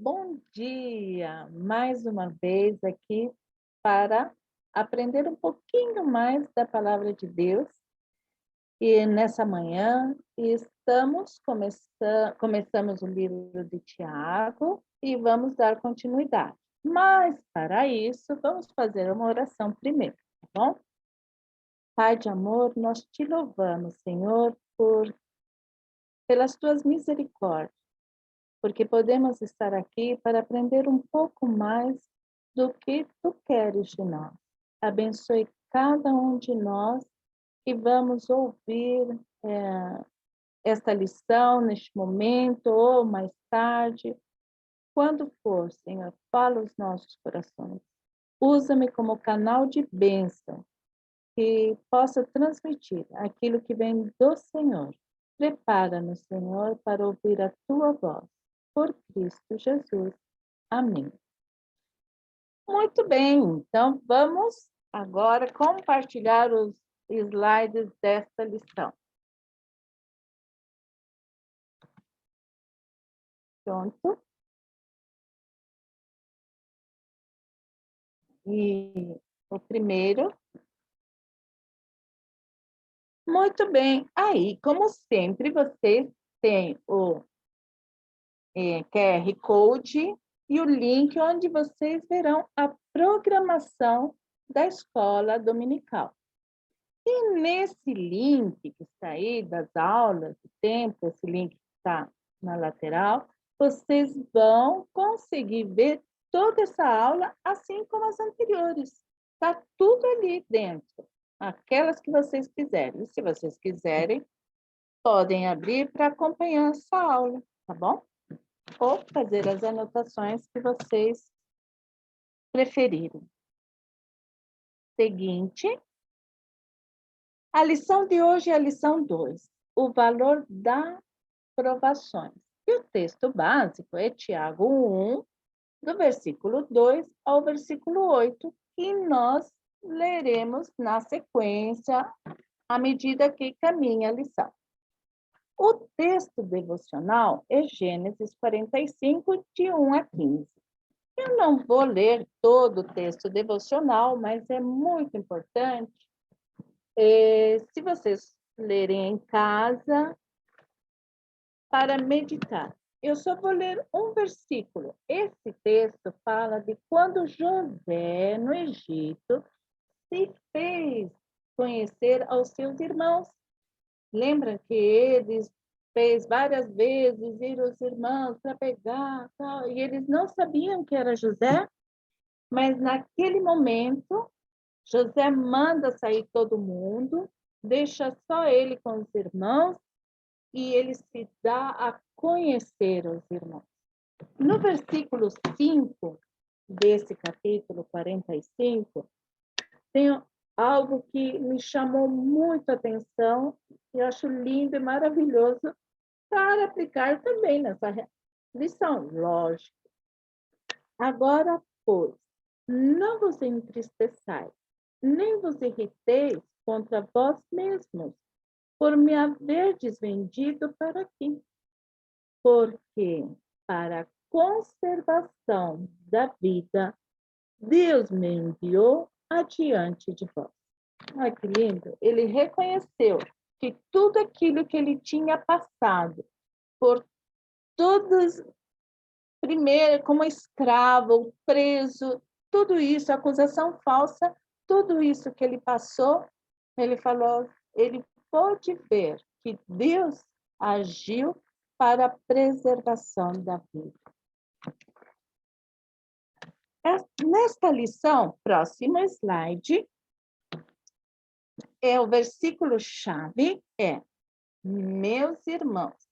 Bom dia! Mais uma vez aqui para aprender um pouquinho mais da palavra de Deus. E nessa manhã começamos o livro de Tiago e vamos dar continuidade. Mas para isso, vamos fazer uma oração primeiro, tá bom? Pai de amor, nós te louvamos, Senhor, pelas tuas misericórdias, porque podemos estar aqui para aprender um pouco mais do que tu queres de nós. Abençoe cada um de nós que vamos ouvir esta lição neste momento ou mais tarde. Quando for, Senhor, fala os nossos corações. Usa-me como canal de bênção, que possa transmitir aquilo que vem do Senhor. Prepara-nos, Senhor, para ouvir a tua voz. Por Cristo Jesus. Amém. Muito bem, então vamos agora compartilhar os slides desta lição. Pronto. E o primeiro. Muito bem. Aí, como sempre, vocês têm o QR Code e o link onde vocês verão a programação da escola dominical. E nesse link que está aí, das aulas, do tempo, esse link que está na lateral, vocês vão conseguir ver toda essa aula, assim como as anteriores. Está tudo ali dentro, aquelas que vocês quiserem. E se vocês quiserem, podem abrir para acompanhar essa aula, tá bom? Ou fazer as anotações que vocês preferirem. Seguinte. A lição de hoje é a lição 2, o valor das provações. E o texto básico é Tiago 1, do versículo 2 ao versículo 8, que nós leremos na sequência, à medida que caminha a lição. O texto devocional é Gênesis 45, de 1 a 15. Eu não vou ler todo o texto devocional, mas é muito importante. Se vocês lerem em casa, para meditar. Eu só vou ler um versículo. Esse texto fala de quando José, no Egito, se fez conhecer aos seus irmãos. Lembra que eles fez várias vezes ir os irmãos para pegar, tal, e eles não sabiam que era José, mas naquele momento, José manda sair todo mundo, deixa só ele com os irmãos, e ele se dá a conhecer os irmãos. No versículo 5 desse capítulo 45, tem algo que me chamou muito a atenção, e eu acho lindo e maravilhoso para aplicar também nessa lição, lógico. Agora, pois, não vos entristeçais, nem vos irriteis contra vós mesmos, por me haverdes vendido para aqui. Porque para a conservação da vida, Deus me enviou adiante de vós. Olha que lindo! Ele reconheceu que tudo aquilo que ele tinha passado, por todos, primeiro, como escravo, preso, tudo isso, acusação falsa, tudo isso que ele passou, ele falou, ele pôde ver que Deus agiu para a preservação da vida. Nesta lição, próximo slide, o versículo-chave é: meus irmãos,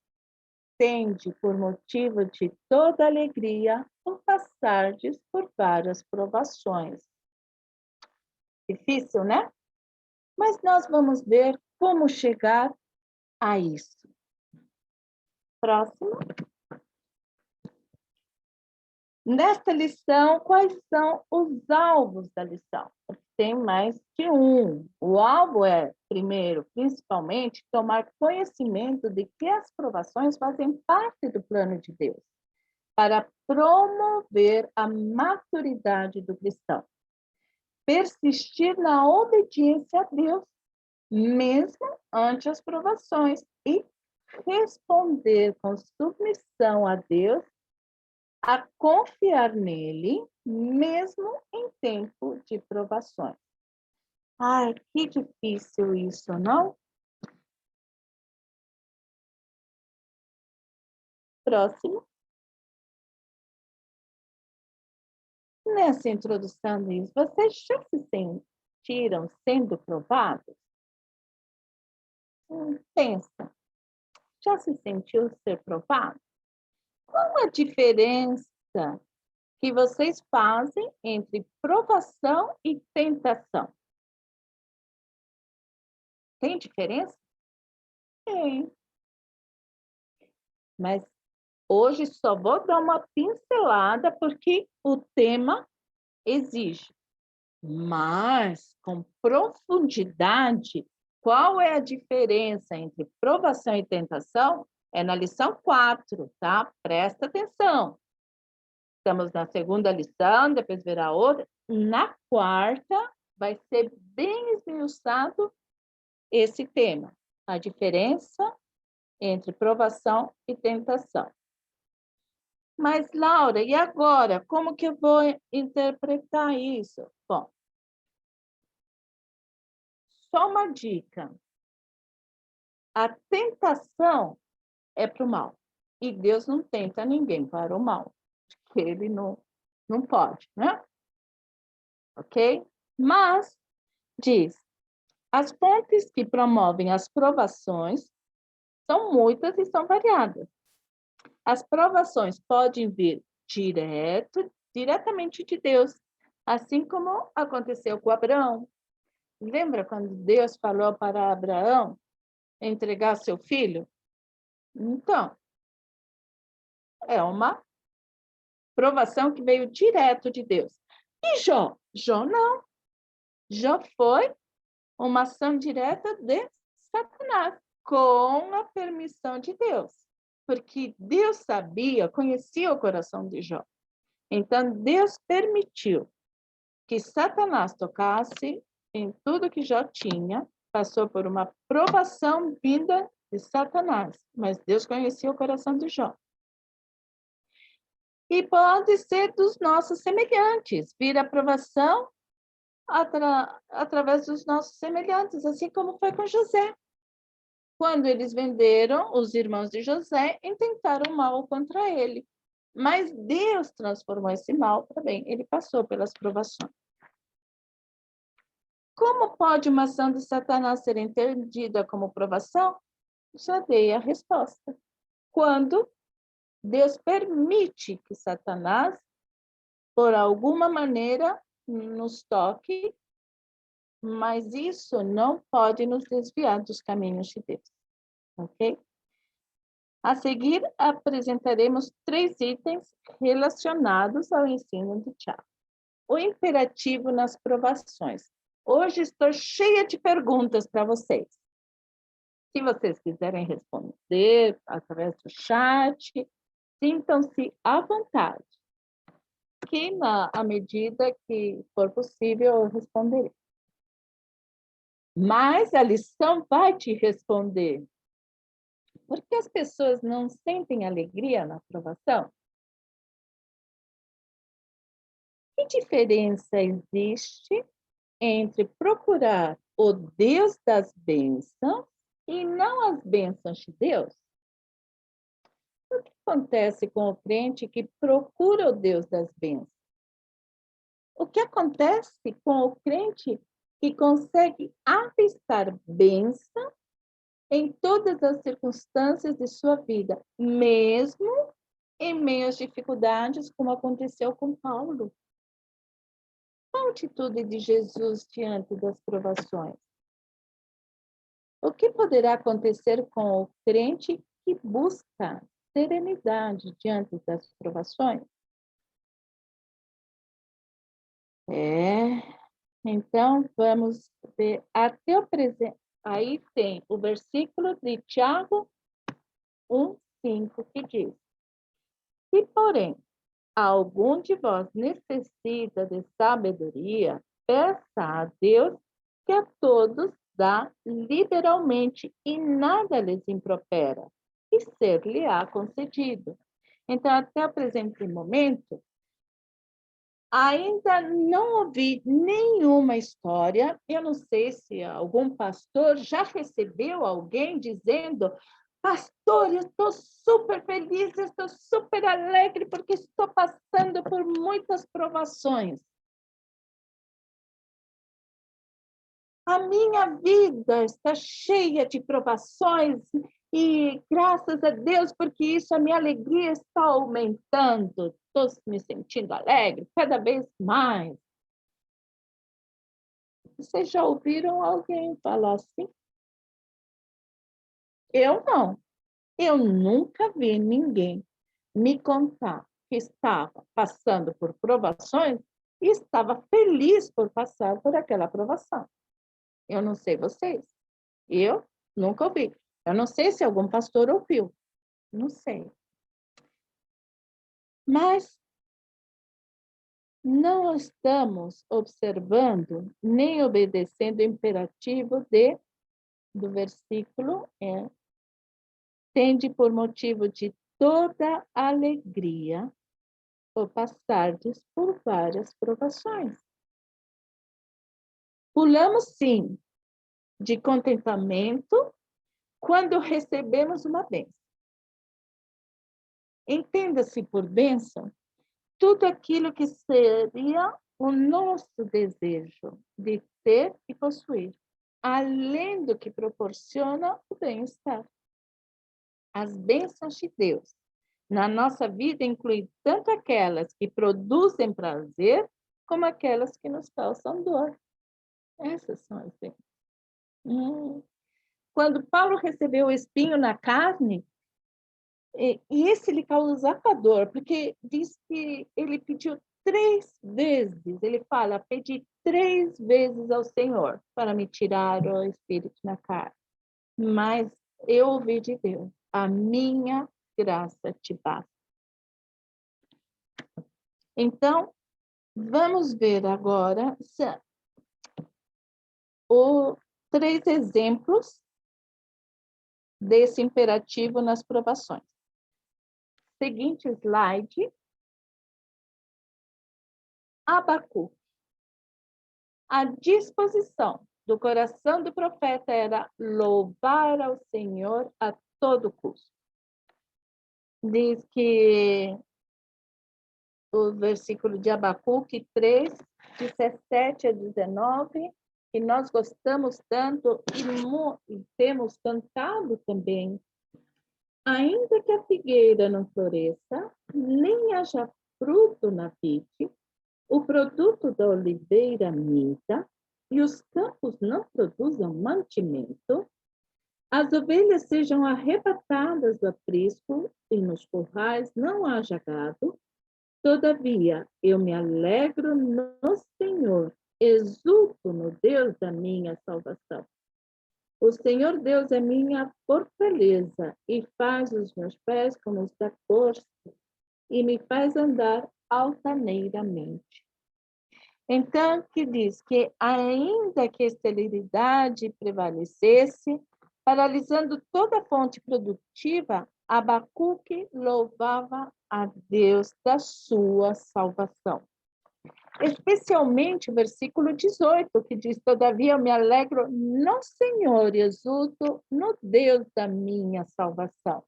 tende por motivo de toda alegria por passardes por várias provações. Difícil, né? Mas nós vamos ver como chegar a isso. Próximo. Nesta lição, quais são os alvos da lição? Tem mais de um. O alvo é, primeiro, principalmente, tomar conhecimento de que as provações fazem parte do plano de Deus. para promover a maturidade do cristão. Persistir na obediência a Deus, mesmo ante as provações, e responder com submissão a Deus, a confiar nele, mesmo em tempo de provações. Ai, que difícil isso, não? Próximo. Nessa introdução, Luiz, vocês já se sentiram sendo provados? Pensa, já se sentiu ser provado? Qual a diferença que vocês fazem entre provação e tentação? Tem diferença? Tem. Mas hoje só vou dar uma pincelada porque o tema exige. Mas, com profundidade, qual é a diferença entre provação e tentação? É na lição 4, tá? Presta atenção. Estamos na segunda lição, depois verá outra. Na quarta, vai ser bem esmiuçado esse tema. A diferença entre provação e tentação. Mas, Laura, e agora? Como que eu vou interpretar isso? Bom, só uma dica. A tentação é para o mal. E Deus não tenta ninguém para o mal. Porque ele não pode, né? Ok? Mas, diz, as fontes que promovem as provações são muitas e são variadas. As provações podem vir diretamente de Deus, assim como aconteceu com Abraão. Lembra quando Deus falou para Abraão entregar seu filho? Então, é uma provação que veio direto de Deus. E Jó? Jó não. Jó foi uma ação direta de Satanás, com a permissão de Deus. Porque Deus sabia, conhecia o coração de Jó. Então, Deus permitiu que Satanás tocasse em tudo que Jó tinha, passou por uma provação vinda de Satanás, mas Deus conhecia o coração de Jó. E pode ser dos nossos semelhantes, vir a provação através dos nossos semelhantes, assim como foi com José. Quando eles venderam, os irmãos de José intentaram mal contra ele. Mas Deus transformou esse mal para bem. Ele passou pelas provações. Como pode uma ação de Satanás ser entendida como provação? Já dei a resposta. Quando Deus permite que Satanás, por alguma maneira, nos toque, mas isso não pode nos desviar dos caminhos de Deus. Ok? A seguir, apresentaremos 3 itens relacionados ao ensino de Tiago. O imperativo nas provações. Hoje estou cheia de perguntas para vocês. Se vocês quiserem responder através do chat, sintam-se à vontade. Que, à medida que for possível, eu responderei. Mas a lição vai te responder. Por que as pessoas não sentem alegria na aprovação? Que diferença existe entre procurar o Deus das bênçãos e não as bênçãos de Deus? O que acontece com o crente que procura o Deus das bênçãos? O que acontece com o crente que consegue avistar bênção em todas as circunstâncias de sua vida, mesmo em meio às dificuldades, como aconteceu com Paulo? Qual a atitude de Jesus diante das provações? O que poderá acontecer com o crente que busca serenidade diante das provações? Então, vamos ver até o presente. Aí tem o versículo de Tiago 1:5, que diz: Se, porém, algum de vós necessita de sabedoria, peça a Deus, que a todos dá liberalmente e nada lhes impropera, e ser-lhe-á concedido. Então, até o presente momento, ainda não ouvi nenhuma história. Eu não sei se algum pastor já recebeu alguém dizendo: pastor, eu estou super feliz, eu estou super alegre porque estou passando por muitas provações. A minha vida está cheia de provações e graças a Deus, porque isso, a minha alegria está aumentando. Estou me sentindo alegre cada vez mais. Vocês já ouviram alguém falar assim? Eu não. Eu nunca vi ninguém me contar que estava passando por provações e estava feliz por passar por aquela provação. Eu não sei vocês. Eu nunca ouvi. Eu não sei se algum pastor ouviu. Não sei. Mas não estamos observando nem obedecendo o imperativo do versículo tende por motivo de toda alegria por passardes por várias provações. Pulamos, sim, de contentamento quando recebemos uma bênção. Entenda-se por bênção tudo aquilo que seria o nosso desejo de ter e possuir, além do que proporciona o bem-estar. As bênçãos de Deus na nossa vida incluem tanto aquelas que produzem prazer, como aquelas que nos causam dor. Essas são as bênçãos. Quando Paulo recebeu o espinho na carne, e esse lhe causava dor, porque diz que ele pediu 3 vezes, ele fala, pedi 3 vezes ao Senhor para me tirar o espírito na carne. Mas eu ouvi de Deus, a minha graça te basta. Então, vamos ver agora 3 exemplos desse imperativo nas provações. Seguinte slide. Abacuque. A disposição do coração do profeta era louvar ao Senhor a todo custo. Diz que o versículo de Abacuque 3, 17 a 19, que nós gostamos tanto e temos cantado também. Ainda que a figueira não floresça, nem haja fruto na vide, o produto da oliveira minta, e os campos não produzam mantimento, as ovelhas sejam arrebatadas do aprisco, e nos currais não haja gado, todavia eu me alegro no Senhor, exulto no Deus da minha salvação. O Senhor Deus é minha fortaleza e faz os meus pés como os da corça e me faz andar altaneiramente. Então, que diz que ainda que a esterilidade prevalecesse, paralisando toda a fonte produtiva, Abacuque louvava a Deus da sua salvação. Especialmente o versículo 18, que diz, todavia eu me alegro no Senhor e exulto no Deus da minha salvação.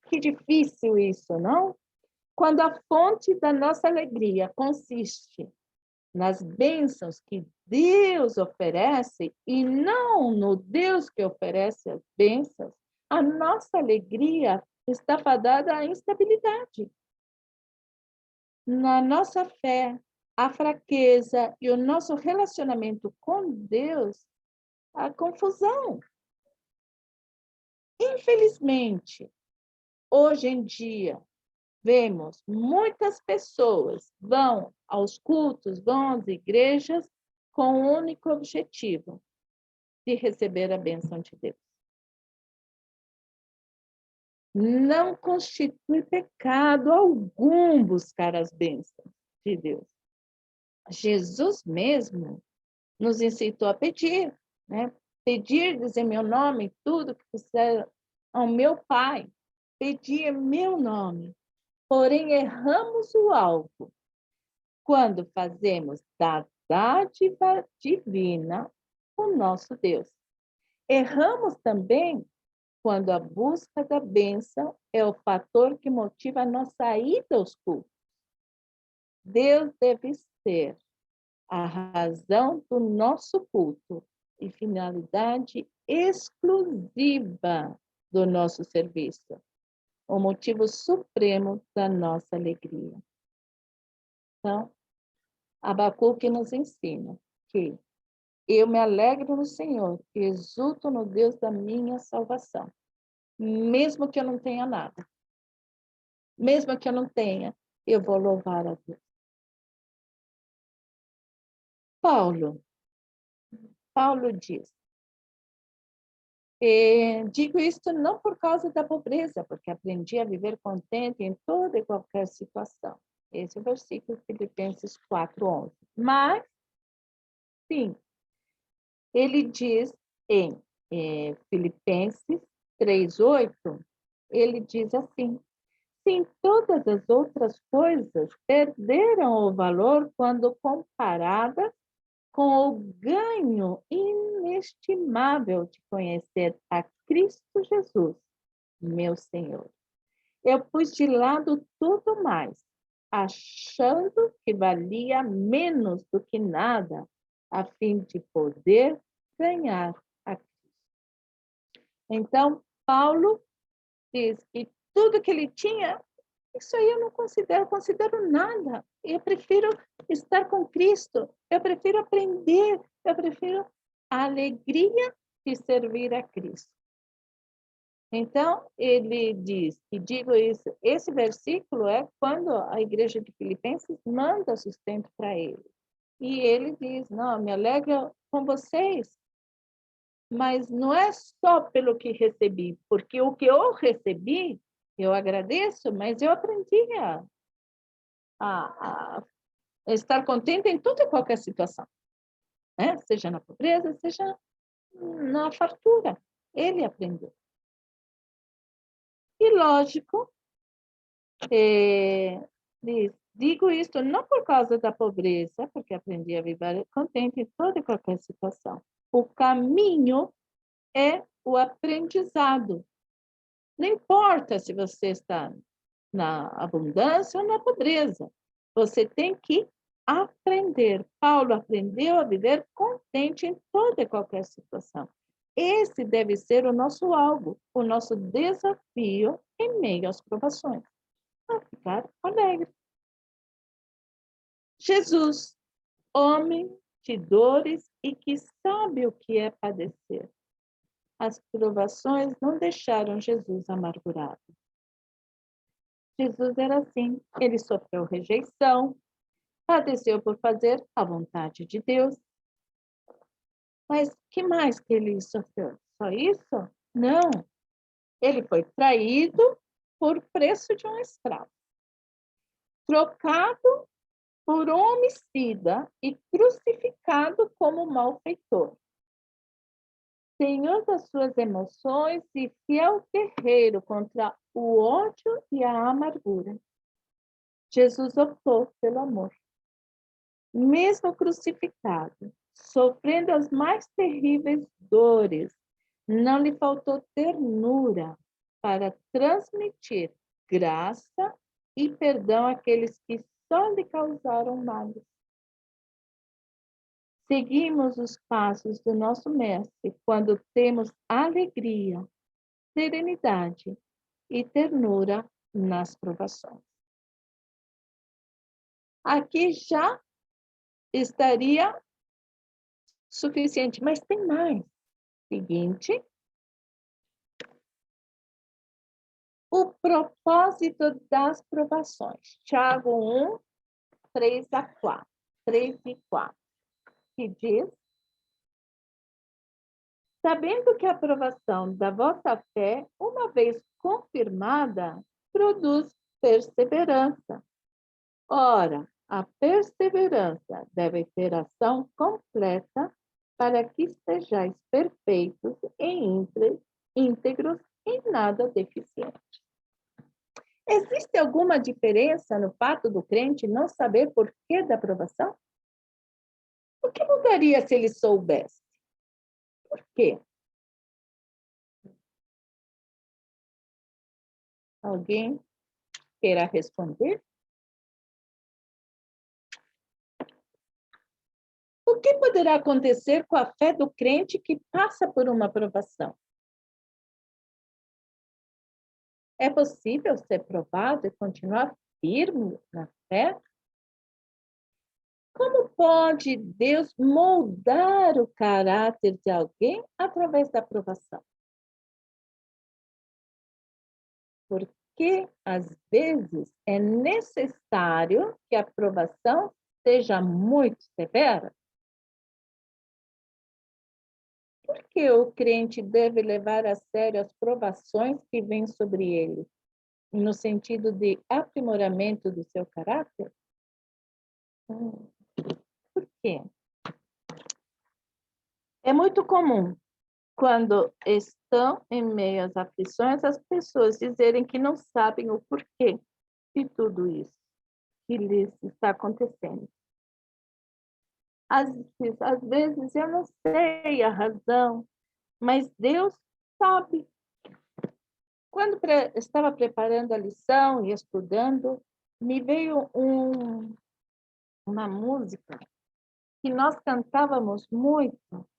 Que difícil isso, não? Quando a fonte da nossa alegria consiste nas bênçãos que Deus oferece e não no Deus que oferece as bênçãos, a nossa alegria está fadada à instabilidade. Na nossa fé, a fraqueza e o nosso relacionamento com Deus, a confusão. Infelizmente, hoje em dia, vemos muitas pessoas vão aos cultos, vão às igrejas com o único objetivo de receber a bênção de Deus. Não constitui pecado algum buscar as bênçãos de Deus. Jesus mesmo nos incitou a pedir, né? Pedir em meu nome tudo que fizer ao meu Pai. Pedir em meu nome. Porém, erramos o alvo quando fazemos da dádiva divina o nosso Deus. Erramos também quando a busca da bênção é o fator que motiva a nossa ida aos cultos. Deus deve ser a razão do nosso culto e finalidade exclusiva do nosso serviço, o motivo supremo da nossa alegria. Então, Abacuque nos ensina que eu me alegro no Senhor e exulto no Deus da minha salvação, mesmo que eu não tenha nada. Mesmo que eu não tenha, eu vou louvar a Deus. Paulo diz, digo isto não por causa da pobreza, porque aprendi a viver contente em toda e qualquer situação. Esse é o versículo de Filipenses 4:11. Mas, sim, ele diz em Filipenses 3:8, ele diz assim, sim, todas as outras coisas perderam o valor quando comparadas com o ganho inestimável de conhecer a Cristo Jesus, meu Senhor. Eu pus de lado tudo mais, achando que valia menos do que nada, a fim de poder ganhar a Cristo. Então, Paulo diz que tudo que ele tinha, isso aí eu não considero nada. Eu prefiro estar com Cristo, eu prefiro aprender, eu prefiro a alegria de servir a Cristo. Então, ele diz, e digo isso, esse versículo é quando a igreja de Filipenses manda sustento para ele. E ele diz, não, me alegro com vocês, mas não é só pelo que recebi, porque o que eu recebi, eu agradeço, mas eu aprendi a estar contente em toda e qualquer situação, né? Seja na pobreza, seja na fartura. Ele aprendeu. E lógico, digo isto não por causa da pobreza, porque aprendi a viver contente em toda e qualquer situação. O caminho é o aprendizado. Não importa se você está na abundância ou na pobreza. Você tem que aprender. Paulo aprendeu a viver contente em toda e qualquer situação. Esse deve ser o nosso alvo, o nosso desafio em meio às provações. A ficar alegre. Jesus, homem de dores e que sabe o que é padecer. As provações não deixaram Jesus amargurado. Jesus era assim, ele sofreu rejeição, padeceu por fazer a vontade de Deus. Mas que mais que ele sofreu? Só isso? Não. Ele foi traído por preço de um escravo, trocado por um homicida e crucificado como malfeitor. Senhor das suas emoções e fiel guerreiro contra o ódio e a amargura. Jesus optou pelo amor. Mesmo crucificado, sofrendo as mais terríveis dores, não lhe faltou ternura para transmitir graça e perdão àqueles que só lhe causaram males. Seguimos os passos do nosso Mestre quando temos alegria, serenidade e ternura nas provações. Aqui já estaria suficiente, mas tem mais. Seguinte, o propósito das provações. Tiago 1, 3 e 4, que diz, sabendo que a provação da vossa fé, uma vez confirmada produz perseverança. Ora, a perseverança deve ter ação completa para que sejais perfeitos e íntegros e nada deficientes. Existe alguma diferença no fato do crente não saber por que da aprovação? O que mudaria se ele soubesse? Por quê? Alguém queira responder? O que poderá acontecer com a fé do crente que passa por uma aprovação? É possível ser provado e continuar firme na fé? Como pode Deus moldar o caráter de alguém através da aprovação? Porque, às vezes, é necessário que a aprovação seja muito severa. Por que o crente deve levar a sério as provações que vêm sobre ele, no sentido de aprimoramento do seu caráter? Por quê? É muito comum, quando estão em meio às aflições, as pessoas dizerem que não sabem o porquê de tudo isso que lhes está acontecendo. Às vezes eu não sei a razão, mas Deus sabe. Quando estava preparando a lição e estudando, me veio uma música que nós cantávamos muito,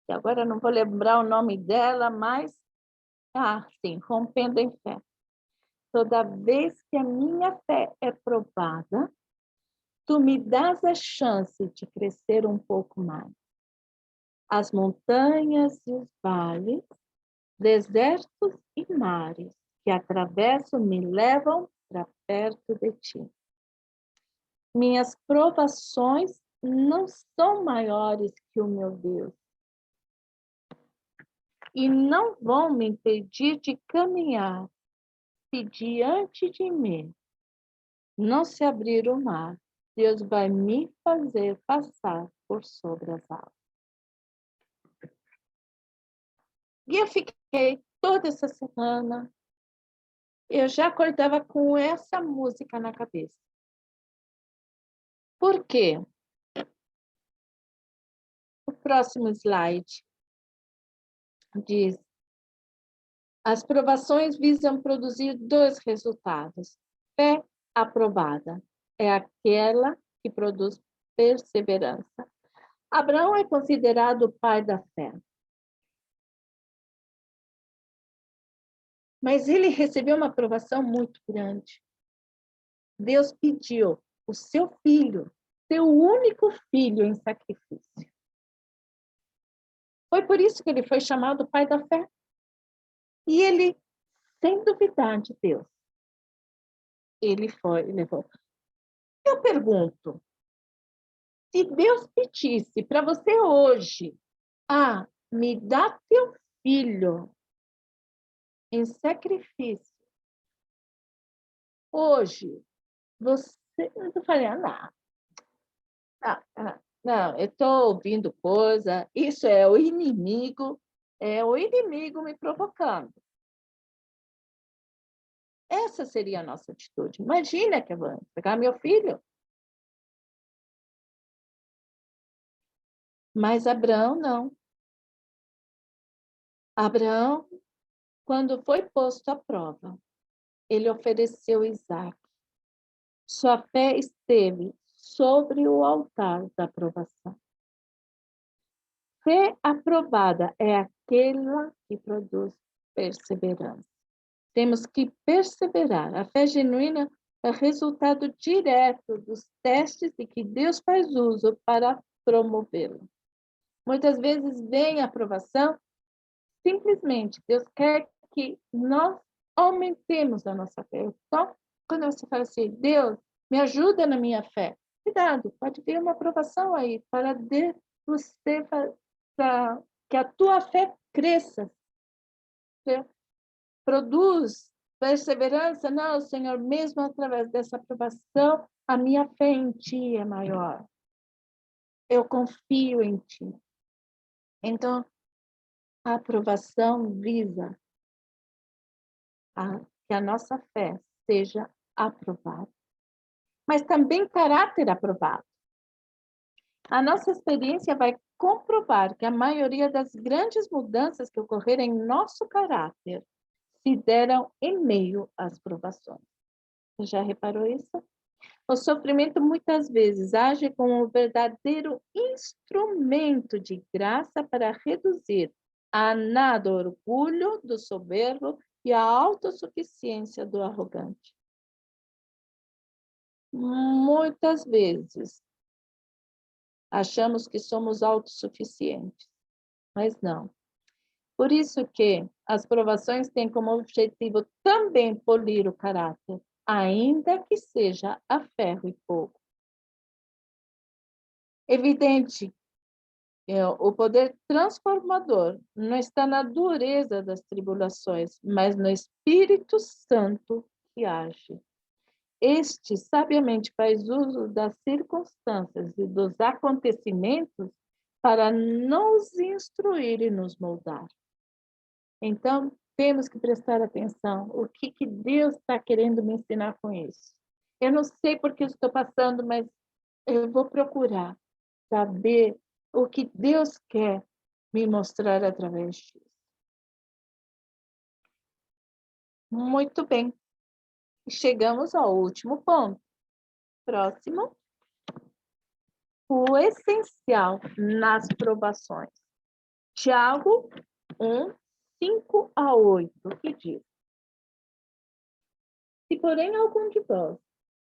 que agora não vou lembrar o nome dela, mas, sim, Rompendo em Fé. Toda vez que a minha fé é provada, tu me dás a chance de crescer um pouco mais. As montanhas e os vales, desertos e mares que atravesso me levam para perto de ti. Minhas provações não são maiores que o meu Deus e não vão me impedir de caminhar se diante de mim não se abrir o mar. Deus vai me fazer passar por sobre as águas. E eu fiquei toda essa semana, eu já acordava com essa música na cabeça. Por quê? O próximo slide diz: as provações visam produzir dois resultados. Fé aprovada é aquela que produz perseverança. Abraão é considerado o pai da fé. Mas ele recebeu uma aprovação muito grande. Deus pediu o seu filho, seu único filho, em sacrifício. Foi por isso que ele foi chamado pai da fé. E ele, sem duvidar de Deus, ele levou. Eu pergunto, se Deus pedisse para você hoje, me dá teu filho em sacrifício, hoje, você não faria nada. Não, eu estou ouvindo coisa, isso é o inimigo me provocando. Essa seria a nossa atitude. Imagina que eu vou pegar meu filho. Mas Abraão não. Abraão, quando foi posto à prova, ele ofereceu Isaac. Sua fé esteve sobre o altar da aprovação. Fé aprovada é aquela que produz perseverança. Temos que perseverar. A fé genuína é resultado direto dos testes de que Deus faz uso para promovê-lo. Muitas vezes vem a aprovação, simplesmente Deus quer que nós aumentemos a nossa fé. Então, quando você fala assim, Deus, me ajuda na minha fé, cuidado, pode vir uma aprovação aí para você, para que a tua fé cresça. produz perseverança? Não, Senhor, mesmo através dessa provação, a minha fé em Ti é maior. Eu confio em Ti. Então, a aprovação visa que a nossa fé seja aprovada. Mas também caráter aprovado. A nossa experiência vai comprovar que a maioria das grandes mudanças que ocorreram em nosso caráter se deram em meio às provações. Você já reparou isso? O sofrimento muitas vezes age como um verdadeiro instrumento de graça para reduzir a nada o orgulho do soberbo e a autossuficiência do arrogante. Muitas vezes achamos que somos autossuficientes, mas não. Por isso que as provações têm como objetivo também polir o caráter, ainda que seja a ferro e fogo. Evidente, o poder transformador não está na dureza das tribulações, mas no Espírito Santo que age. Este sabiamente faz uso das circunstâncias e dos acontecimentos para nos instruir e nos moldar. Então, temos que prestar atenção. O que Deus está querendo me ensinar com isso? Eu não sei por que estou passando, mas eu vou procurar saber o que Deus quer me mostrar através disso. Muito bem. Chegamos ao último ponto. Próximo. O essencial nas provações. Tiago 1, 5 a 8, que diz: se, porém, algum de vós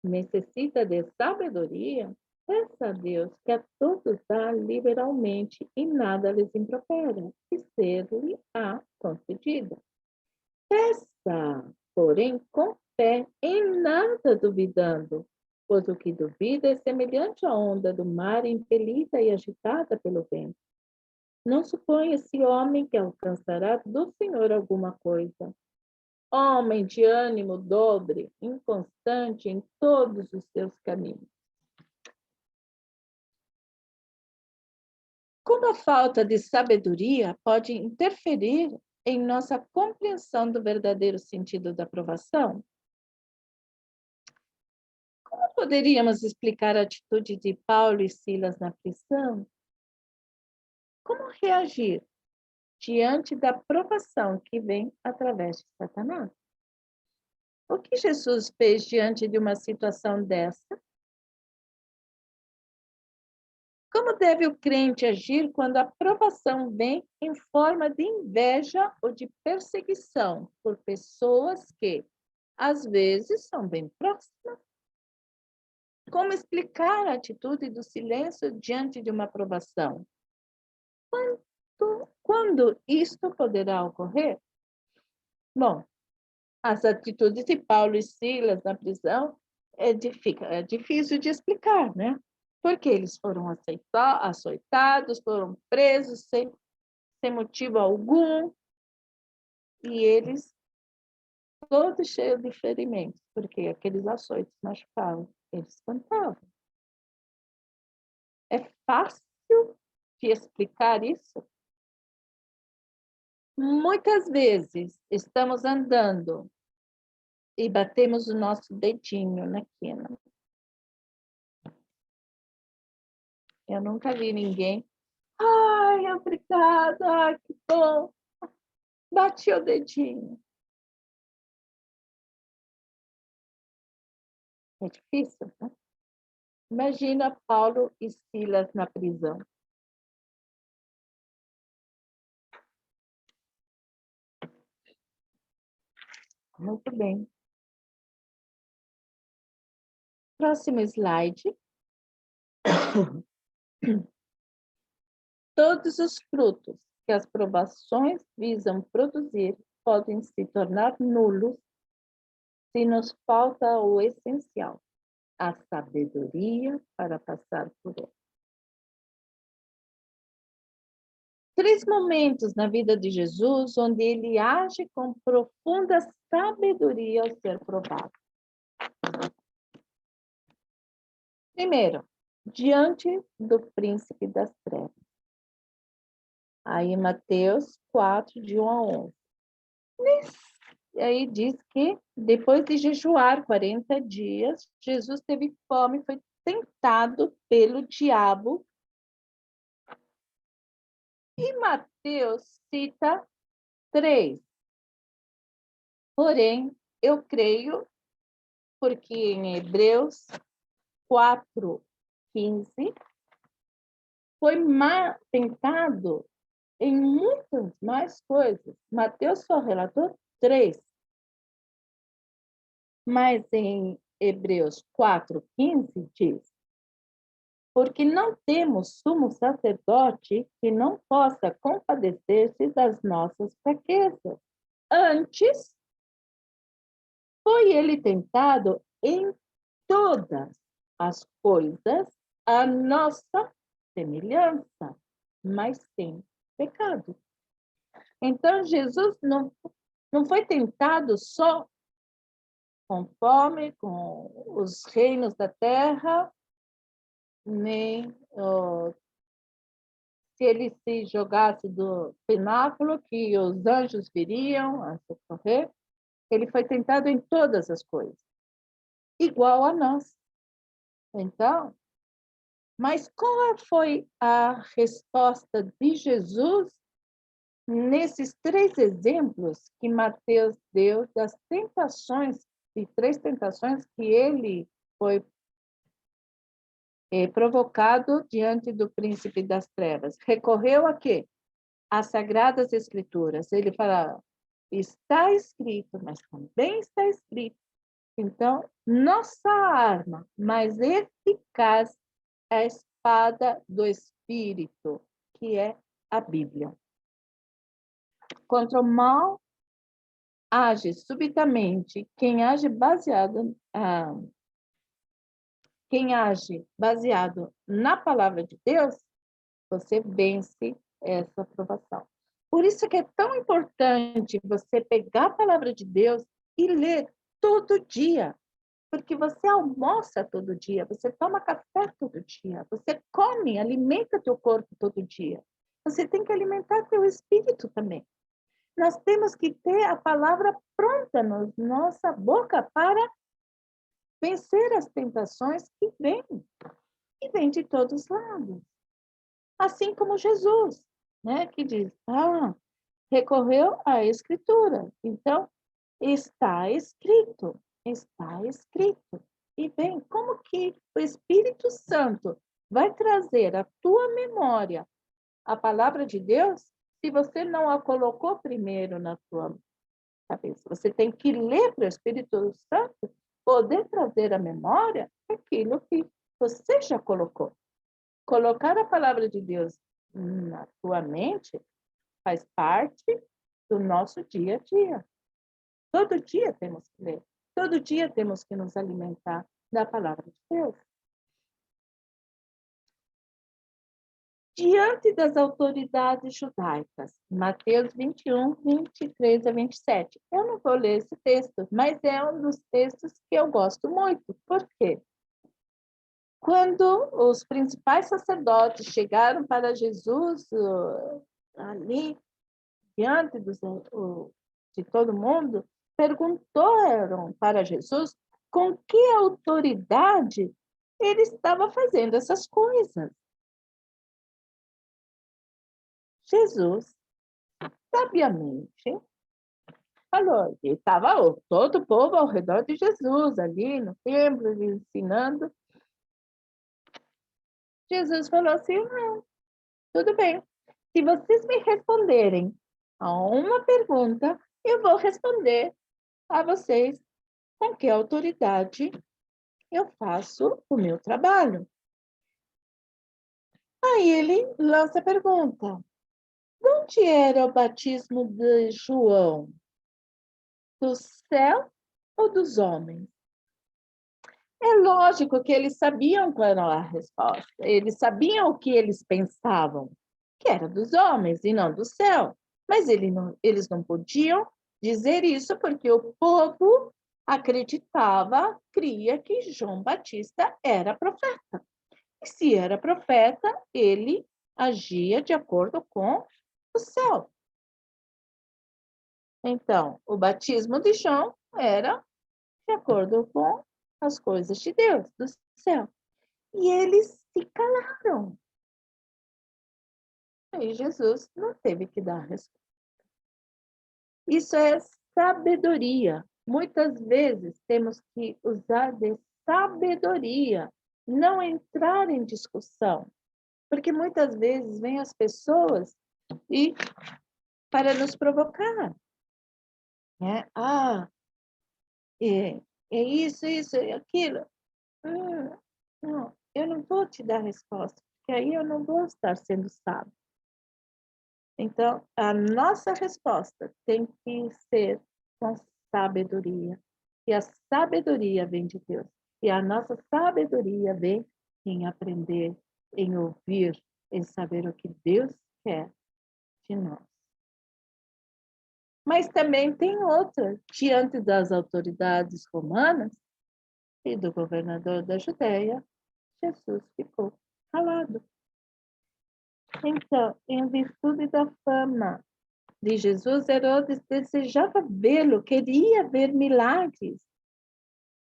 necessita de sabedoria, peça a Deus que a todos dá liberalmente e nada lhes impropera, e ser-lhe-á concedida. Peça, porém, com fé, em nada duvidando, pois o que duvida é semelhante à onda do mar impelida e agitada pelo vento. Não suponha esse homem que alcançará do Senhor alguma coisa. Homem de ânimo dobre, inconstante em todos os seus caminhos. Como a falta de sabedoria pode interferir em nossa compreensão do verdadeiro sentido da aprovação? Como poderíamos explicar a atitude de Paulo e Silas na prisão? Como reagir diante da provação que vem através de Satanás? O que Jesus fez diante de uma situação dessa? Como deve o crente agir quando a provação vem em forma de inveja ou de perseguição por pessoas que, às vezes, são bem próximas? Como explicar a atitude do silêncio diante de uma provação? Quando isto poderá ocorrer? Bom, as atitudes de Paulo e Silas na prisão é difícil de explicar, né? Porque eles foram açoitados, foram presos sem motivo algum, e eles todos cheios de ferimentos, porque aqueles açoites machucavam, eles cantavam. É fácil de explicar isso? Muitas vezes estamos andando e batemos o nosso dedinho na quina. Eu nunca vi ninguém. Ai, obrigada, ai, que bom. Bati o dedinho. É difícil, né? Imagina Paulo e Silas na prisão. Muito bem. Próximo slide. Todos os frutos que as provações visam produzir podem se tornar nulos se nos falta o essencial, a sabedoria para passar por ele. 3 momentos na vida de Jesus onde ele age com profunda sabedoria ao ser provado. Primeiro, diante do príncipe das trevas. Aí Mateus 4, de 1 a 11. Aí diz que depois de jejuar 40 dias, Jesus teve fome, foi tentado pelo diabo. E Mateus cita 3. Porém, eu creio, porque em Hebreus 4:15 foi tentado em muitas mais coisas. Mateus só relatou 3. Mas em Hebreus 4:15 diz: porque não temos sumo sacerdote que não possa compadecer-se das nossas fraquezas. Antes, foi ele tentado em todas as coisas a nossa semelhança, mas sem pecado. Então, Jesus não foi tentado só com fome, com os reinos da terra, nem se ele se jogasse do pináculo, que os anjos viriam a socorrer. Ele foi tentado em todas as coisas, igual a nós. Então, mas qual foi a resposta de Jesus nesses 3 exemplos que Mateus deu das tentações, de 3 tentações que ele foi provocado diante do príncipe das trevas? Recorreu a quê? Às Sagradas Escrituras. Ele fala, está escrito, mas também está escrito. Então, nossa arma mais eficaz é a espada do Espírito, que é a Bíblia. Contra o mal, age subitamente. Quem age baseado na palavra de Deus, você vence essa provação. Por isso que é tão importante você pegar a palavra de Deus e ler todo dia. Porque você almoça todo dia, você toma café todo dia, você come, alimenta teu corpo todo dia. Você tem que alimentar teu espírito também. Nós temos que ter a palavra pronta na nossa boca para vencer as tentações que vêm. E vêm de todos os lados. Assim como Jesus, né, que diz, recorreu à Escritura. Então, está escrito, está escrito. E bem, como que o Espírito Santo vai trazer à tua memória a palavra de Deus se você não a colocou primeiro na tua cabeça? Você tem que ler para o Espírito Santo poder trazer à memória aquilo que você já colocou. Colocar a palavra de Deus na tua mente faz parte do nosso dia a dia. Todo dia temos que ler. Todo dia temos que nos alimentar da palavra de Deus. Diante das autoridades judaicas, Mateus 21, 23 a 27. Eu não vou ler esse texto, mas é um dos textos que eu gosto muito. Por quê? Quando os principais sacerdotes chegaram para Jesus ali, diante de todo mundo, perguntaram para Jesus com que autoridade ele estava fazendo essas coisas. Jesus, sabiamente, falou, e estava todo o povo ao redor de Jesus, ali no templo, ensinando. Jesus falou assim, não, tudo bem. Se vocês me responderem a uma pergunta, eu vou responder a vocês com que autoridade eu faço o meu trabalho. Aí ele lança a pergunta, de onde era o batismo de João? Do céu ou dos homens? É lógico que eles sabiam qual era a resposta, eles sabiam o que eles pensavam, que era dos homens e não do céu. Mas eles não podiam dizer isso porque o povo acreditava, cria que João Batista era profeta. E se era profeta, ele agia de acordo com o céu. Então, o batismo de João era de acordo com as coisas de Deus, do céu. E eles se calaram. E Jesus não teve que dar resposta. Isso é sabedoria. Muitas vezes temos que usar de sabedoria, não entrar em discussão, porque muitas vezes vêm as pessoas e para nos provocar, né? É isso, é aquilo. Não, eu não vou te dar resposta, porque aí eu não vou estar sendo sábio. Então, a nossa resposta tem que ser com sabedoria. E a sabedoria vem de Deus. E a nossa sabedoria vem em aprender, em ouvir, em saber o que Deus quer de nós. Mas também tem outra, diante das autoridades romanas e do governador da Judéia, Jesus ficou calado. Então, em virtude da fama de Jesus, Herodes desejava vê-lo, queria ver milagres,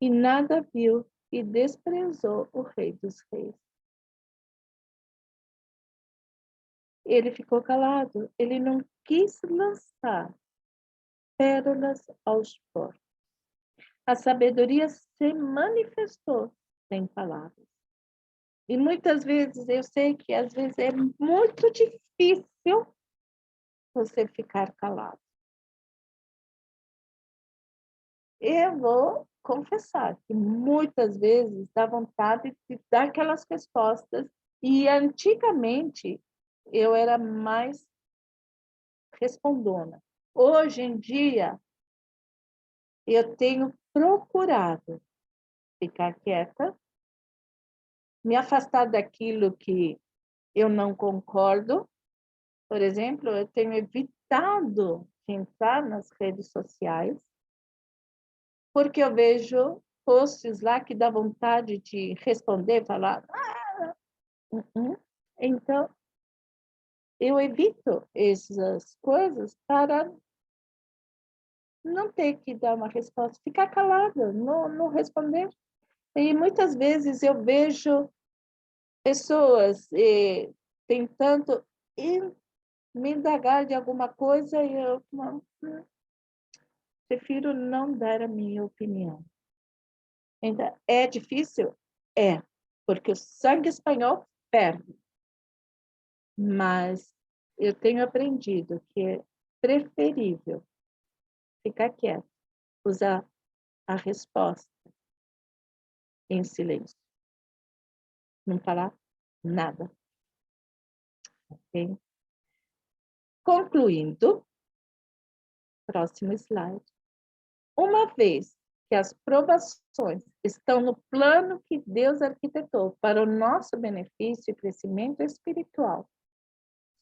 e nada viu, e desprezou o Rei dos Reis. Ele ficou calado, ele não quis lançar pérolas aos porcos. A sabedoria se manifestou sem palavras. E muitas vezes, eu sei que às vezes é muito difícil você ficar calado. Eu vou confessar que muitas vezes dá vontade de dar aquelas respostas, e antigamente eu era mais respondona. Hoje em dia, eu tenho procurado ficar quieta, me afastar daquilo que eu não concordo. Por exemplo, eu tenho evitado de entrar nas redes sociais, porque eu vejo posts lá que dá vontade de responder, falar. Então, eu evito essas coisas para não ter que dar uma resposta, ficar calada, não responder. E muitas vezes eu vejo pessoas tentando me indagar de alguma coisa e eu prefiro não dar a minha opinião. Então, é difícil? É, porque o sangue espanhol perde. Mas eu tenho aprendido que é preferível ficar quieto, usar a resposta em silêncio, não falar nada. Okay? Concluindo, próximo slide. Uma vez que as provações estão no plano que Deus arquitetou para o nosso benefício e crescimento espiritual,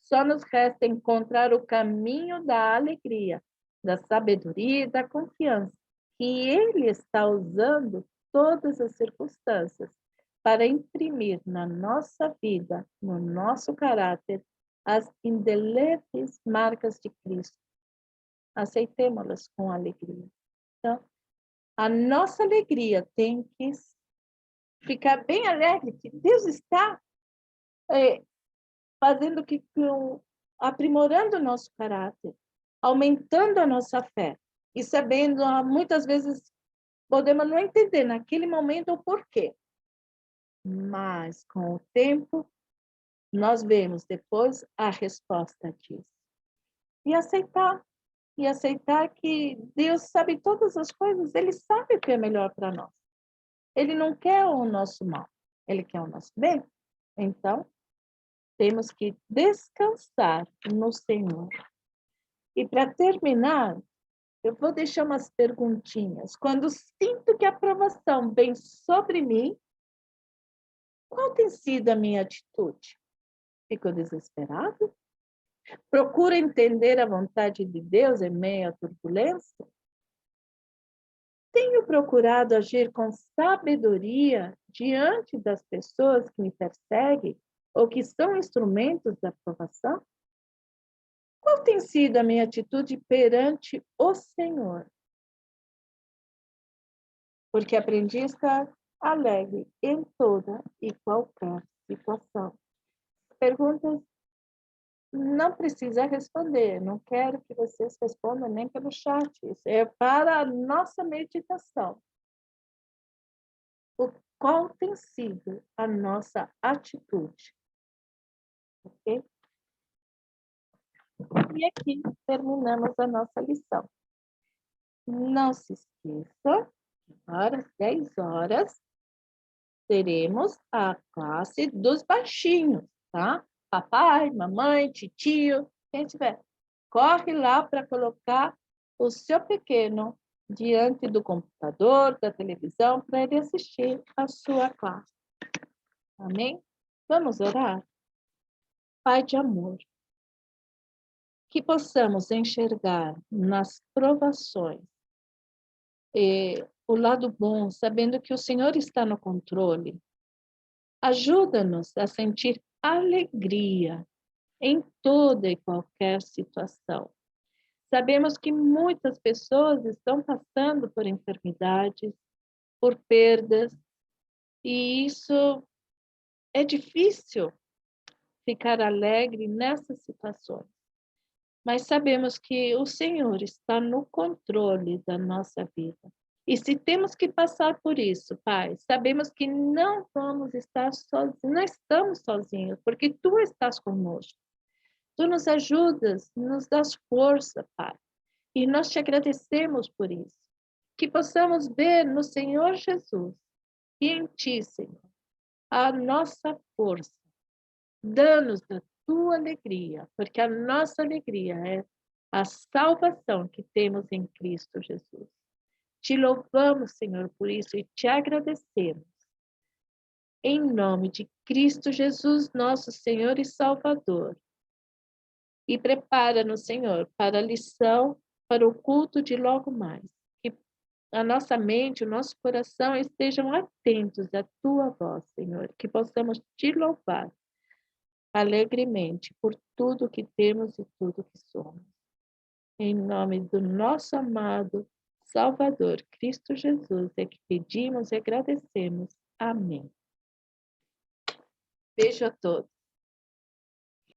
só nos resta encontrar o caminho da alegria, da sabedoria e da confiança, que Ele está usando todas as circunstâncias para imprimir na nossa vida, no nosso caráter, as indeléveis marcas de Cristo. Aceitemos-las com alegria. Então, a nossa alegria tem que ficar bem alegre, que Deus está fazendo aprimorando o nosso caráter, aumentando a nossa fé. E sabendo, muitas vezes, podemos não entender naquele momento o porquê. Mas, com o tempo, nós vemos depois a resposta disso. E aceitar que Deus sabe todas as coisas, Ele sabe o que é melhor para nós. Ele não quer o nosso mal, Ele quer o nosso bem. Então, temos que descansar no Senhor. E para terminar, eu vou deixar umas perguntinhas. Quando sinto que a aprovação vem sobre mim, qual tem sido a minha atitude? Fico desesperado? Procura entender a vontade de Deus em meio à turbulência? Tenho procurado agir com sabedoria diante das pessoas que me perseguem ou que são instrumentos da aprovação? Qual tem sido a minha atitude perante o Senhor? Porque aprendi a estar alegre em toda e qualquer situação. Perguntas não precisa responder, não quero que vocês respondam nem pelo chat, isso é para a nossa meditação. Qual tem sido a nossa atitude? Ok? E aqui terminamos a nossa lição. Não se esqueça, às 10 horas, teremos a classe dos baixinhos, tá? Papai, mamãe, titio, quem tiver. Corre lá para colocar o seu pequeno diante do computador, da televisão, para ele assistir a sua classe. Amém? Vamos orar? Pai de amor, que possamos enxergar nas provações o lado bom, sabendo que o Senhor está no controle. Ajuda-nos a sentir alegria em toda e qualquer situação. Sabemos que muitas pessoas estão passando por enfermidades, por perdas, e isso é difícil ficar alegre nessas situações. Mas sabemos que o Senhor está no controle da nossa vida. E se temos que passar por isso, Pai, sabemos que não vamos estar sozinhos, não estamos sozinhos, porque Tu estás conosco. Tu nos ajudas, nos dás força, Pai. E nós te agradecemos por isso. Que possamos ver no Senhor Jesus e em Ti, Senhor, a nossa força. Dá-nos a Tua alegria, porque a nossa alegria é a salvação que temos em Cristo Jesus. Te louvamos, Senhor, por isso e te agradecemos. Em nome de Cristo Jesus, nosso Senhor e Salvador. E prepara-nos, Senhor, para a lição, para o culto de logo mais. Que a nossa mente, o nosso coração estejam atentos à Tua voz, Senhor. Que possamos te louvar alegremente por tudo que temos e tudo que somos. Em nome do nosso amado Salvador, Cristo Jesus, é que pedimos e agradecemos. Amém. Beijo a todos.